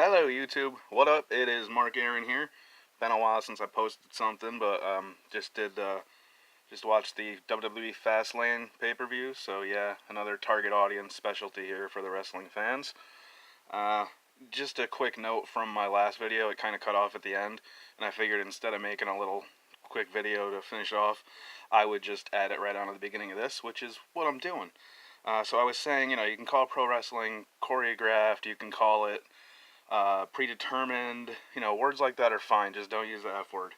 Hello YouTube, what up? It is Mark Aaron here. Been a while since I posted something, but just watched the WWE Fastlane PPV. So yeah, another target audience specialty here for the wrestling fans. Uh, just a quick note from my last video. It kind of cut off at the end, and I figured instead of making a little quick video to finish off, I would just add it right on to the beginning of this, which is what I'm doing. So I was saying, you can call pro wrestling choreographed, you can call it predetermined, words like that are fine. Just don't use the F word.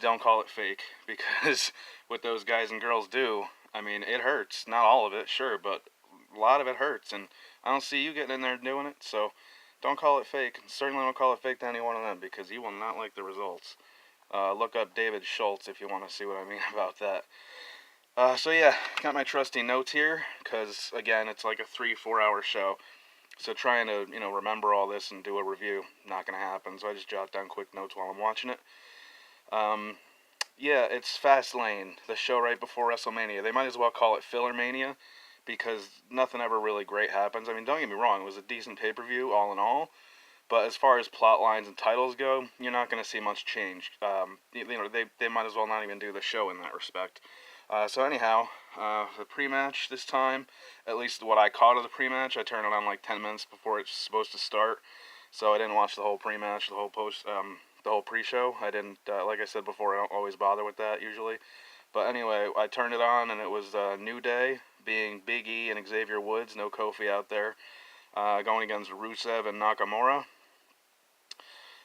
Don't call it fake, because what those guys and girls do, I mean, it hurts. Not all of it, sure, but a lot of it hurts, and I don't see you getting in there doing it, so don't call it fake. Certainly don't call it fake to any one of them, because you will not like the results. Look up David Schultz if you want to see what I mean about that. So yeah, got my trusty notes here, because, again, it's like a 3-4 hour show. So trying to, remember all this and do a review, not going to happen. So I just jot down quick notes while I'm watching it. Yeah, it's Fastlane, the show right before WrestleMania. They might as well call it Filler Mania, because nothing ever really great happens. I mean, don't get me wrong, it was a decent pay-per-view all in all. But as far as plot lines and titles go, you're not going to see much change. They might as well not even do the show in that respect. So anyhow, the pre-match this time, at least what I caught of the pre-match, I turned it on like 10 minutes before it's supposed to start, so I didn't watch the whole pre-match, the whole pre-show. I didn't, like I said before, I don't always bother with that usually. But anyway, I turned it on, and it was New Day, being Big E and Xavier Woods, no Kofi out there, going against Rusev and Nakamura.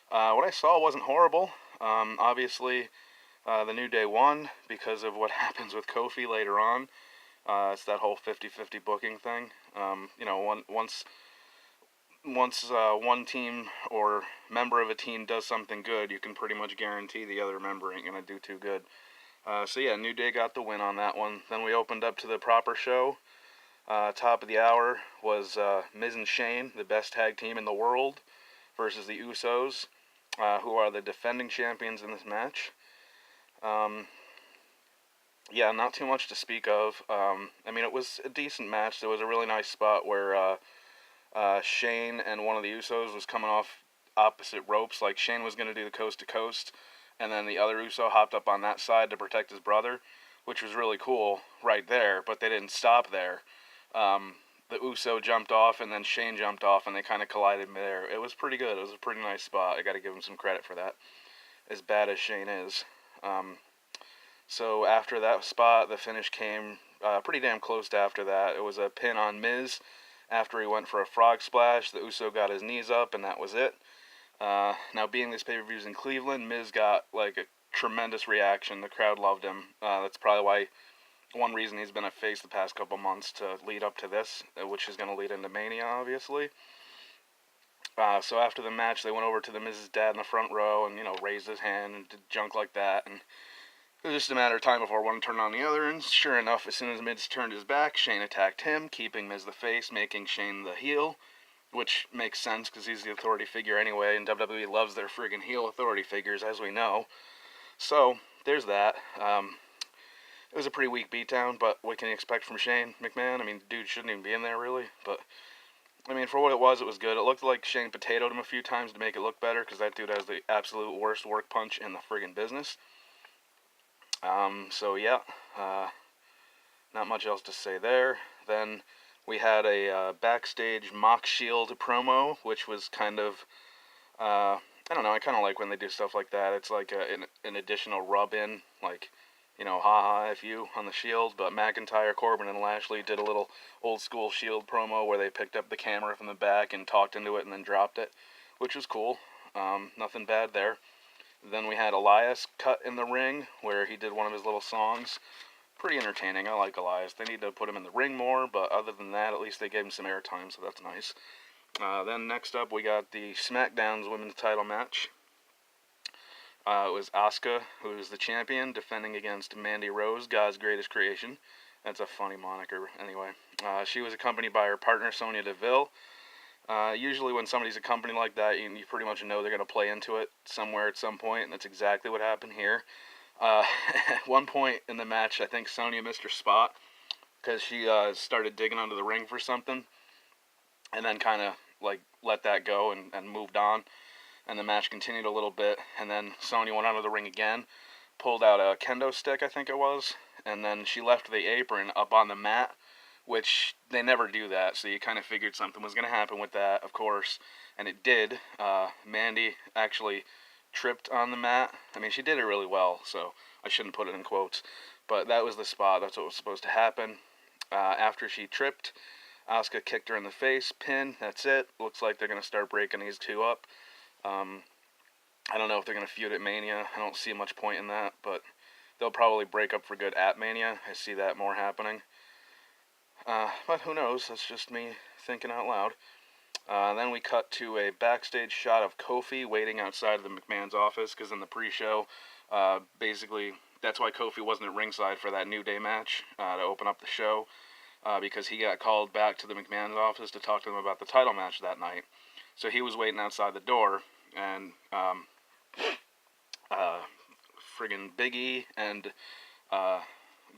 What I saw wasn't horrible. Obviously, the New Day won because of what happens with Kofi later on. It's that whole 50-50 booking thing. Once one team or member of a team does something good, you can pretty much guarantee the other member ain't going to do too good. So yeah, New Day got the win on that one. Then we opened up to the proper show. Top of the hour was Miz and Shane, the best tag team in the world, versus the Usos, who are the defending champions in this match. Yeah, not too much to speak of. I mean, it was a decent match. There was a really nice spot where Shane and one of the Usos was coming off opposite ropes. Like, Shane was going to do the coast to coast, and then the other Uso hopped up on that side to protect his brother, which was really cool right there, but they didn't stop there. The Uso jumped off, and then Shane jumped off, and they kind of collided there. It was pretty good. It was a pretty nice spot. I got to give him some credit for that, as bad as Shane is. So after that spot, the finish came pretty damn close to after that. It was a pin on Miz. After he went for a frog splash, the Uso got his knees up, and that was it. Now, being this pay-per-view's in Cleveland, Miz got like a tremendous reaction. The crowd loved him. That's probably why one reason he's been a face the past couple months to lead up to this, which is going to lead into Mania, obviously. So after the match, they went over to the Miz's dad in the front row and, raised his hand and did junk like that. And it was just a matter of time before one turned on the other, and sure enough, as soon as Miz turned his back, Shane attacked him, keeping Miz the face, making Shane the heel, which makes sense because he's the authority figure anyway, and WWE loves their friggin' heel authority figures, as we know. So, there's that. It was a pretty weak beatdown, but what can you expect from Shane McMahon? I mean, dude shouldn't even be in there, really. But, I mean, for what it was good. It looked like Shane potatoed him a few times to make it look better, because that dude has the absolute worst work punch in the friggin' business. So, yeah, not much else to say there. Then we had a backstage mock Shield promo, which was kind of, I don't know, I kind of like when they do stuff like that. It's like an additional rub-in, like, haha, if you on the Shield. But McIntyre, Corbin, and Lashley did a little old-school Shield promo where they picked up the camera from the back and talked into it and then dropped it, which was cool. Nothing bad there. Then we had Elias cut in the ring where he did one of his little songs. Pretty entertaining. I like Elias. They need to put him in the ring more, but other than that, at least they gave him some airtime, so that's nice. Then next up, we got the SmackDown's women's title match. It was Asuka, who is the champion, defending against Mandy Rose, God's greatest creation. That's a funny moniker, anyway. She was accompanied by her partner, Sonya Deville. Usually when somebody's accompanied like that, you pretty much know they're going to play into it somewhere at some point, and that's exactly what happened here. At one point in the match, I think Sonya missed her spot because she started digging under the ring for something, and then kind of let that go and moved on. And the match continued a little bit, and then Sonya went out of the ring again, pulled out a kendo stick, I think it was, and then she left the apron up on the mat, which they never do that, so you kind of figured something was going to happen with that, of course, and it did. Mandy actually tripped on the mat. I mean, she did it really well, so I shouldn't put it in quotes, but that was the spot. That's what was supposed to happen. After she tripped, Asuka kicked her in the face, pin, that's it. Looks like they're going to start breaking these two up. I don't know if they're going to feud at Mania. I don't see much point in that, but they'll probably break up for good at Mania. I see that more happening. But who knows? That's just me thinking out loud. Then we cut to a backstage shot of Kofi waiting outside of the McMahon's office, because in the pre-show, basically, that's why Kofi wasn't at ringside for that New Day match to open up the show, because he got called back to the McMahon's office to talk to them about the title match that night. So he was waiting outside the door, and friggin' Big E and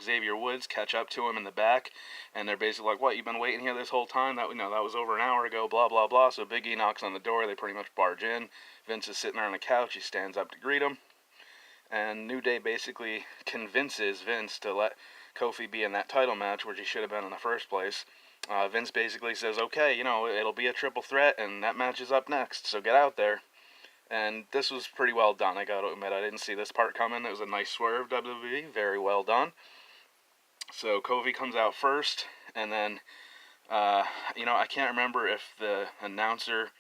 Xavier Woods catch up to him in the back, and they're basically like, "What? You've been waiting here this whole time? That was over an hour ago." Blah blah blah. So Big E knocks on the door. They pretty much barge in. Vince is sitting there on the couch. He stands up to greet him, and New Day basically convinces Vince to let Kofi be in that title match, which he should have been in the first place. Vince basically says, "Okay, it'll be a triple threat, and that match is up next. So get out there." And this was pretty well done. I gotta admit, I didn't see this part coming. It was a nice swerve, WWE. Very well done. So Kofi comes out first, and then, I can't remember if the announcer,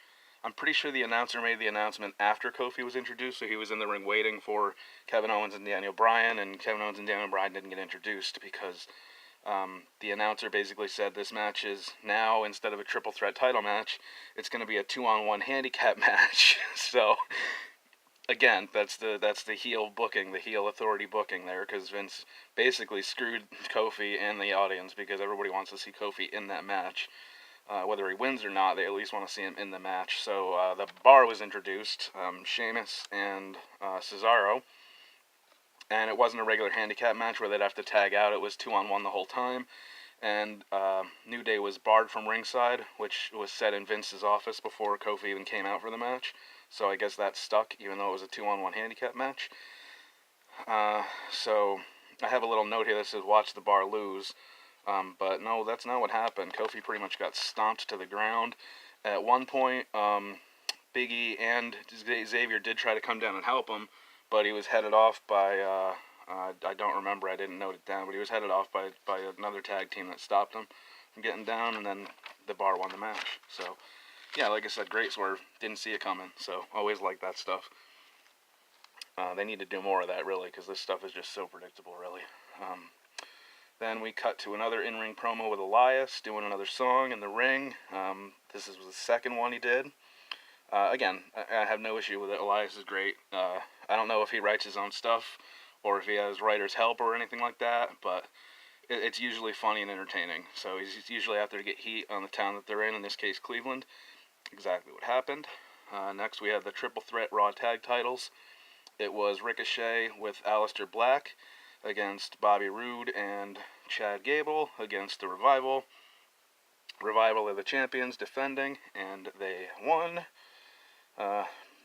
I'm pretty sure the announcer made the announcement after Kofi was introduced, so he was in the ring waiting for Kevin Owens and Daniel Bryan, and Kevin Owens and Daniel Bryan didn't get introduced because the announcer basically said this match is now, instead of a triple threat title match, it's going to be a 2-on-1 handicap match. So again, that's the heel booking, the heel authority booking there, because Vince basically screwed Kofi and the audience, because everybody wants to see Kofi in that match. Whether he wins or not, they at least want to see him in the match. So the bar was introduced, Sheamus and Cesaro, and it wasn't a regular handicap match where they'd have to tag out. It was 2-on-1 the whole time, and New Day was barred from ringside, which was set in Vince's office before Kofi even came out for the match. So I guess that stuck, even though it was a 2-on-1 handicap match. So I have a little note here that says, "Watch the bar lose." But no, that's not what happened. Kofi pretty much got stomped to the ground. At one point, Big E and Xavier did try to come down and help him, but he was headed off by, I don't remember, I didn't note it down, but he was headed off by another tag team that stopped him from getting down, and then the bar won the match. So yeah, like I said, great swerve. Didn't see it coming, so always like that stuff. They need to do more of that, really, because this stuff is just so predictable, really. Then we cut to another in-ring promo with Elias doing another song in the ring. This was the second one he did. Again, I have no issue with it. Elias is great. I don't know if he writes his own stuff or if he has writer's help or anything like that, but it's usually funny and entertaining. So he's usually out there to get heat on the town that they're in this case, Cleveland. Exactly what happened. Next we have the Triple Threat Raw Tag Titles. It was Ricochet with Aleister Black against Bobby Roode and Chad Gable against the Revival. Revival are the champions defending, and they won.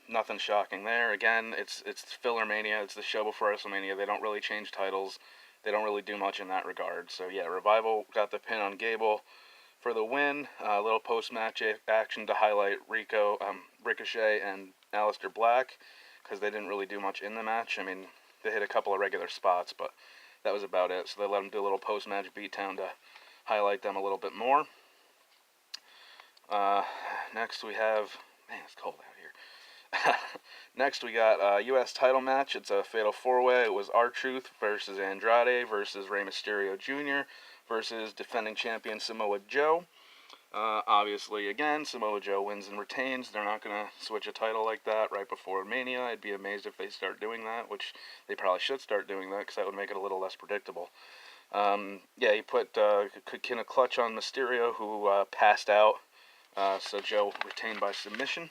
Nothing shocking there. Again, it's Filler Mania. It's the show before WrestleMania. They don't really change titles. They don't really do much in that regard. So yeah, Revival got the pin on Gable for the win. A little post-match action to highlight Ricochet and Aleister Black, because they didn't really do much in the match. I mean, they hit a couple of regular spots, but that was about it. So they let them do a little post-match beatdown to highlight them a little bit more. Next we have... Man, it's cold out here. Next we got a U.S. title match. It's a Fatal 4-Way. It was R-Truth versus Andrade versus Rey Mysterio Jr. versus defending champion Samoa Joe. Obviously, again, Samoa Joe wins and retains. They're not going to switch a title like that right before Mania. I'd be amazed if they start doing that, which they probably should start doing that, because that would make it a little less predictable. He put a clutch on Mysterio, who passed out. So Joe retained by submission.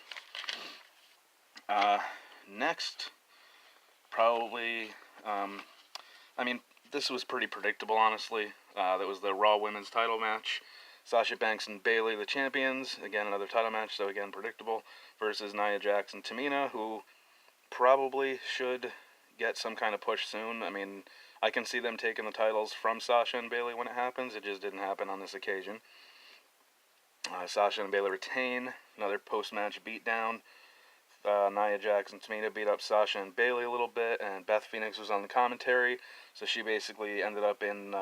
Next, probably, this was pretty predictable, honestly. That was the Raw Women's title match. Sasha Banks and Bayley, the champions. Again, another title match, so again, predictable. Versus Nia Jax and Tamina, who probably should get some kind of push soon. I mean, I can see them taking the titles from Sasha and Bayley when it happens. It just didn't happen on this occasion. Sasha and Bayley retain. Another post-match beatdown. Nia Jax and Tamina beat up Sasha and Bayley a little bit, and Beth Phoenix was on the commentary, so she basically ended up in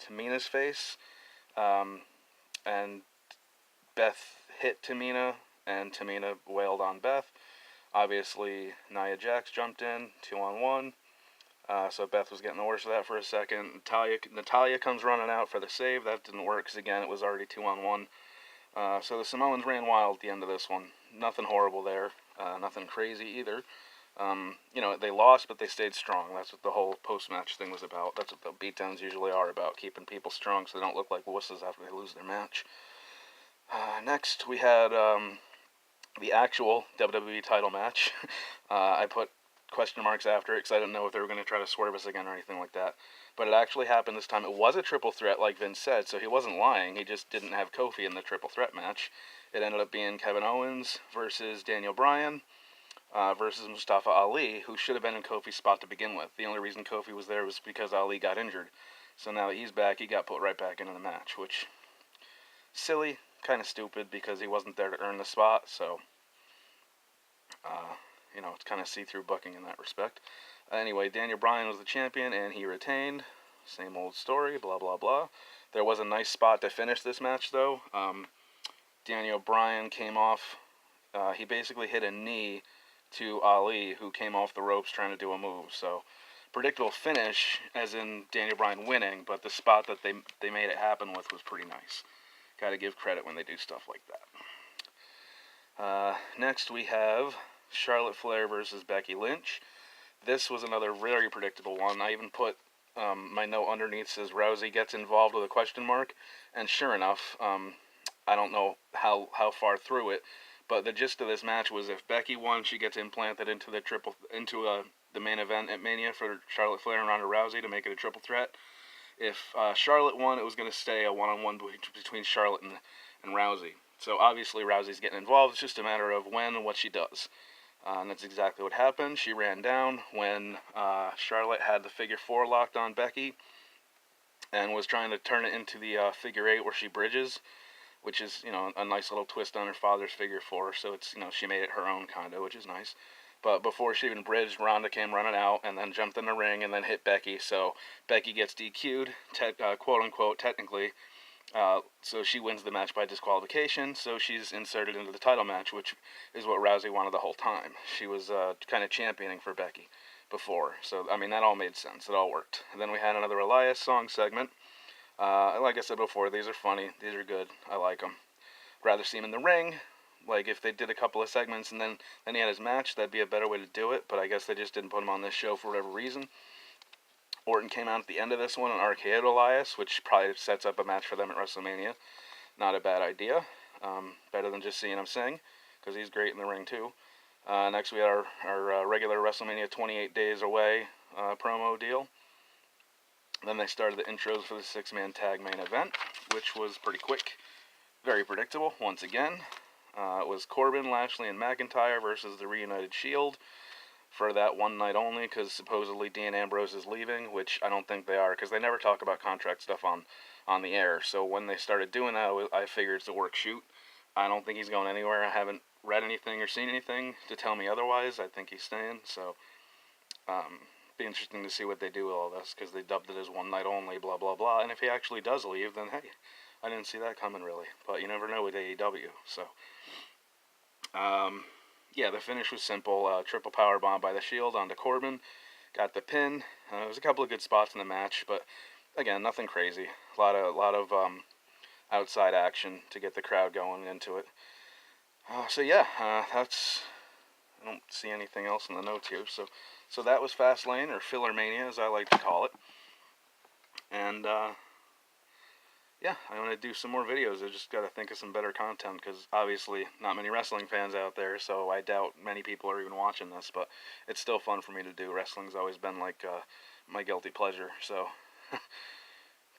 Tamina's face, and Beth hit Tamina, and Tamina wailed on Beth. Obviously, Nia Jax jumped in, 2-on-1, so Beth was getting the worst of that for a second. Natalya comes running out for the save. That didn't work, because again, it was already 2-on-1. So the Samoans ran wild at the end of this one. Nothing horrible there. Nothing crazy either. They lost, but they stayed strong. That's what the whole post-match thing was about. That's what the beatdowns usually are about, keeping people strong so they don't look like wusses after they lose their match. Next, we had the actual WWE title match. I put question marks after it because I didn't know if they were going to try to swerve us again or anything like that. But it actually happened this time. It was a triple threat, like Vince said, so he wasn't lying. He just didn't have Kofi in the triple threat match. It ended up being Kevin Owens versus Daniel Bryan versus Mustafa Ali, who should have been in Kofi's spot to begin with. The only reason Kofi was there was because Ali got injured. So now that he's back, he got put right back into the match, which, silly, kind of stupid, because he wasn't there to earn the spot, so, it's kind of see-through booking in that respect. Anyway, Daniel Bryan was the champion, and he retained. Same old story, blah, blah, blah. There was a nice spot to finish this match, though. Daniel Bryan came off. He basically hit a knee to Ali, who came off the ropes trying to do a move. So, predictable finish, as in Daniel Bryan winning, but the spot that they made it happen with was pretty nice. Gotta give credit when they do stuff like that. Next, we have Charlotte Flair versus Becky Lynch. This was another very predictable one. I even put my note underneath says Rousey gets involved with a question mark, and sure enough, I don't know how far through it, but the gist of this match was if Becky won, she gets implanted into the main event at Mania for Charlotte Flair and Ronda Rousey to make it a triple threat. If Charlotte won, it was going to stay a one-on-one between Charlotte and Rousey. So obviously Rousey's getting involved. It's just a matter of when and what she does. And that's exactly what happened. She ran down when Charlotte had the figure 4 locked on Becky and was trying to turn it into the figure 8 where she bridges, which is, a nice little twist on her father's figure 4. So it's, she made it her own kind of, which is nice. But before she even bridged, Ronda came running out and then jumped in the ring and then hit Becky. So Becky gets DQ'd, quote-unquote, technically. So she wins the match by disqualification, so she's inserted into the title match, which is what Rousey wanted the whole time. She was kind of championing for Becky before, so, that all made sense. It all worked. And then we had another Elias song segment. Like I said before, these are funny. These are good. I like them. Rather see him in the ring. Like, if they did a couple of segments and then he had his match, that'd be a better way to do it, but I guess they just didn't put him on this show for whatever reason. Orton came out at the end of this one and RKO'd Elias, which probably sets up a match for them at WrestleMania. Not a bad idea. Better than just seeing him sing, because he's great in the ring too. Next we had our regular WrestleMania 28 Days Away promo deal. Then they started the intros for the 6-man tag main event, which was pretty quick. Very predictable, once again. It was Corbin, Lashley, and McIntyre versus the Reunited Shield for that one night only, because supposedly Dean Ambrose is leaving, which I don't think they are, because they never talk about contract stuff on the air. So when they started doing that, I figured it's a work shoot. I don't think he's going anywhere. I haven't read anything or seen anything to tell me otherwise. I think he's staying, so be interesting to see what they do with all this, because they dubbed it as one night only, blah, blah, blah. And if he actually does leave, then hey, I didn't see that coming, really. But you never know with AEW, so... yeah, the finish was simple. Triple power bomb by the Shield onto Corbin. Got the pin. There was a couple of good spots in the match, but again, nothing crazy. A lot of outside action to get the crowd going into it. So yeah, that's... I don't see anything else in the notes here. So that was Fastlane, or Filler Mania, as I like to call it. And yeah, I'm going to do some more videos. I just got to think of some better content, because obviously not many wrestling fans out there, so I doubt many people are even watching this, but it's still fun for me to do. Wrestling's always been like my guilty pleasure, so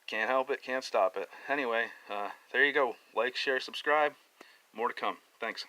Can't help it, can't stop it. Anyway, there you go. Like, share, subscribe. More to come. Thanks.